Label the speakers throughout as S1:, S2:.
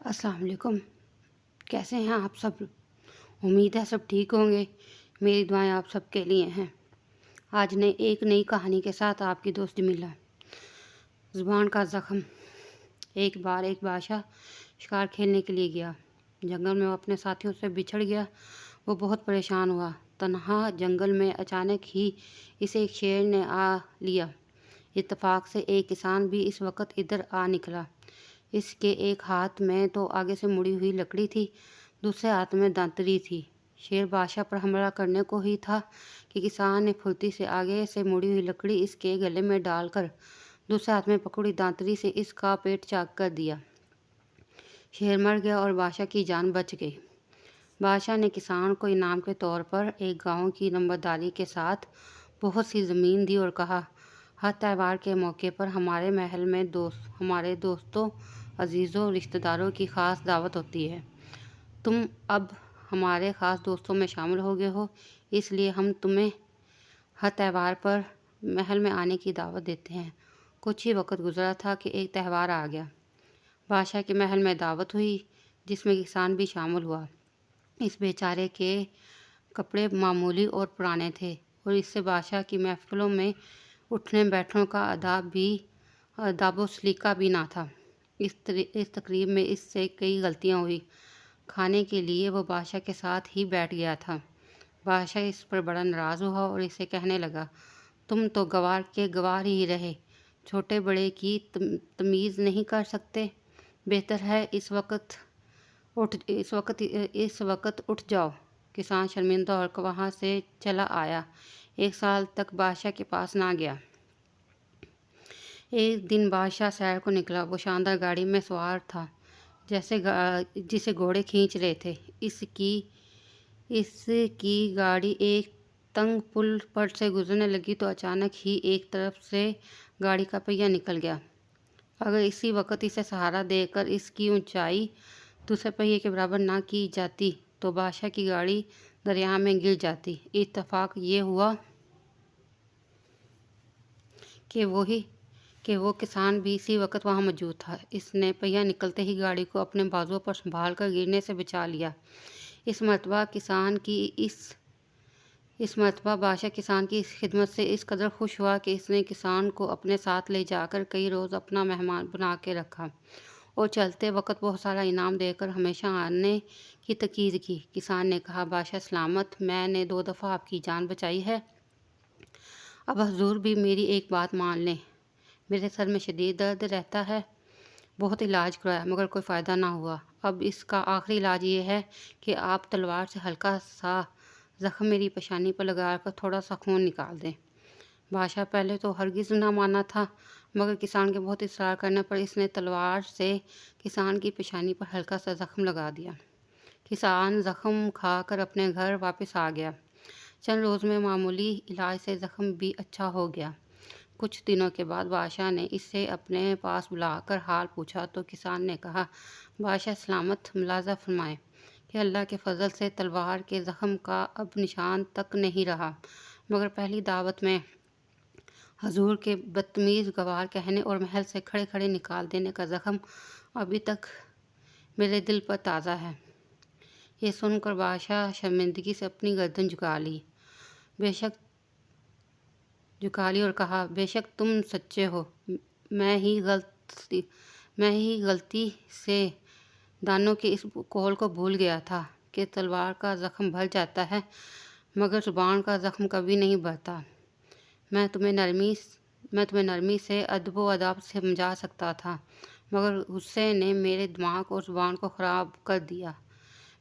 S1: अस्सलाम वालेकुम। कैसे हैं आप सब? उम्मीद है सब ठीक होंगे। मेरी दुआएं आप सबके लिए हैं। आज एक नई कहानी के साथ आपकी दोस्त जमीला। ज़ुबान का ज़ख्म। एक बार एक बादशाह शिकार खेलने के लिए गया। जंगल में वो अपने साथियों से बिछड़ गया। वो बहुत परेशान हुआ। तन्हा जंगल में अचानक ही इसे एक शेर ने आ लिया। इत्तेफाक से एक किसान भी इस वक्त इधर आ निकला। इसके एक हाथ में तो आगे से मुड़ी हुई लकड़ी थी, दूसरे हाथ में दांतरी थी। शेर बादशाह पर हमला करने को ही था कि किसान ने फुर्ती से आगे से मुड़ी हुई लकड़ी इसके गले में डालकर दूसरे हाथ में पकड़ी दांतरी से इसका पेट चाक कर दिया। शेर मर गया और बादशाह की जान बच गई। बादशाह ने किसान को इनाम के तौर पर एक गांव की नंबरदारी के साथ बहुत सी ज़मीन दी और कहा, हर त्यौहार के मौके पर हमारे महल में हमारे दोस्तों, अजीज़ों, रिश्तेदारों की ख़ास दावत होती है। तुम अब हमारे ख़ास दोस्तों में शामिल हो गए हो, इसलिए हम तुम्हें हर त्यौहार पर महल में आने की दावत देते हैं। कुछ ही वक्त गुजरा था कि एक त्यौहार आ गया। बादशाह के महल में दावत हुई, जिसमें किसान भी शामिल हुआ। इस बेचारे के कपड़े मामूली और पुराने थे और इससे बादशाह की महफिलों में उठने बैठने का आदाब सलीका भी ना था। इस तकरीब में इससे कई गलतियां हुई। खाने के लिए वो बादशाह के साथ ही बैठ गया था। बादशाह इस पर बड़ा नाराज़ हुआ और इसे कहने लगा, तुम तो गवार के गवार ही रहे, छोटे बड़े की तमीज़ नहीं कर सकते। बेहतर है इस वक्त उठ जाओ। किसान शर्मिंदा होकर वहाँ से चला आया। एक साल तक बादशाह के पास ना गया। एक दिन बादशाह सैर को निकला। वो शानदार गाड़ी में सवार था, जिसे घोड़े खींच रहे थे। इसकी गाड़ी एक तंग पुल पर से गुजरने लगी तो अचानक ही एक तरफ से गाड़ी का पहिया निकल गया। अगर इसी वक्त इसे सहारा देकर इसकी ऊंचाई दूसरे पहिए के बराबर ना की जाती तो बादशाह की गाड़ी दरिया में गिर जाती। इत्तेफाक ये हुआ कि वो किसान भी इसी वक्त वहाँ मौजूद था। इसने पहिया निकलते ही गाड़ी को अपने बाजुओं पर संभाल कर गिरने से बचा लिया। इस मरतबा बादशाह किसान की इस खिदमत से इस कदर खुश हुआ कि इसने किसान को अपने साथ ले जाकर कई रोज़ अपना मेहमान बना के रखा और चलते वक्त बहुत सारा इनाम देकर हमेशा आने की तकीद की। किसान ने कहा, बादशाह सलामत, मैंने 2 दफ़ा आपकी जान बचाई है। अब हजूर भी मेरी एक बात मान लें। मेरे सर में शदीद दर्द रहता है। बहुत इलाज करवाया मगर कोई फ़ायदा ना हुआ। अब इसका आखिरी इलाज ये है कि आप तलवार से हल्का सा ज़ख्म मेरी पेशानी पर लगाकर थोड़ा सा खून निकाल दें। बादशाह पहले तो हरगिज़ ना माना था, मगर किसान के बहुत इसरार करने पर इसने तलवार से किसान की पेशानी पर हल्का सा ज़ख्म लगा दिया। किसान ज़ख्म खाकर अपने घर वापस आ गया। चंद रोज़ में मामूली इलाज से ज़ख्म भी अच्छा हो गया। कुछ दिनों के बाद बादशाह ने इसे अपने पास बुलाकर हाल पूछा तो किसान ने कहा, बादशाह सलामत, मुलाजा फरमाएं कि अल्लाह के फजल से तलवार के ज़ख्म का अब निशान तक नहीं रहा, मगर पहली दावत में हजूर के बदतमीज़ गवार कहने और महल से खड़े खड़े निकाल देने का ज़ख्म अभी तक मेरे दिल पर ताज़ा है। ये सुनकर बादशाह शर्मिंदगी से अपनी गर्दन झुका ली और कहा, बेशक तुम सच्चे हो। मैं ही गलती से दानों के इस कौल को भूल गया था कि तलवार का ज़ख्म भर जाता है मगर ज़ुबान का ज़ख्म कभी नहीं भरता। मैं तुम्हें नरमी से अदब व अदाब से समझा सकता था, मगर गुस्से ने मेरे दिमाग और ज़ुबान को ख़राब कर दिया।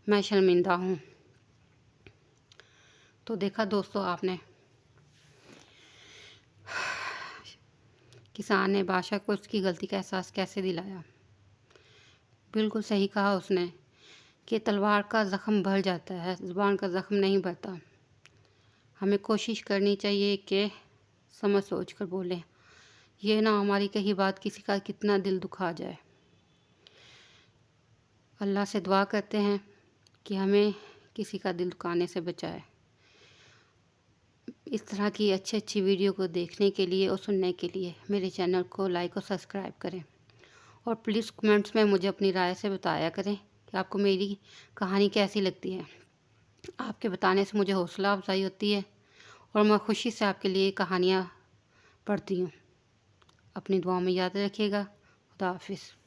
S1: मैं शर्मिंदा हूँ। तो देखा दोस्तों आपने, किसान ने बादशाह को उसकी गलती का एहसास कैसे दिलाया। बिल्कुल सही कहा उसने कि तलवार का ज़ख्म भर जाता है, ज़ुबान का ज़ख्म नहीं भरता। हमें कोशिश करनी चाहिए कि समझ सोच कर बोलें, ये ना हमारी कही बात किसी का कितना दिल दुखा जाए। अल्लाह से दुआ करते हैं कि हमें किसी का दिल दुखाने से बचाए। इस तरह की अच्छी वीडियो को देखने के लिए और सुनने के लिए मेरे चैनल को लाइक और सब्सक्राइब करें اور پلیز کمنٹس میں مجھے اپنی رائے سے بتایا کریں کہ آپ کو میری کہانی کیسی لگتی ہے۔ آپ کے بتانے سے مجھے حوصلہ افزائی ہوتی ہے اور میں خوشی سے آپ کے لیے کہانیاں پڑھتی ہوں۔ اپنی دعاؤں میں یاد رکھیے گا۔ خدا حافظ۔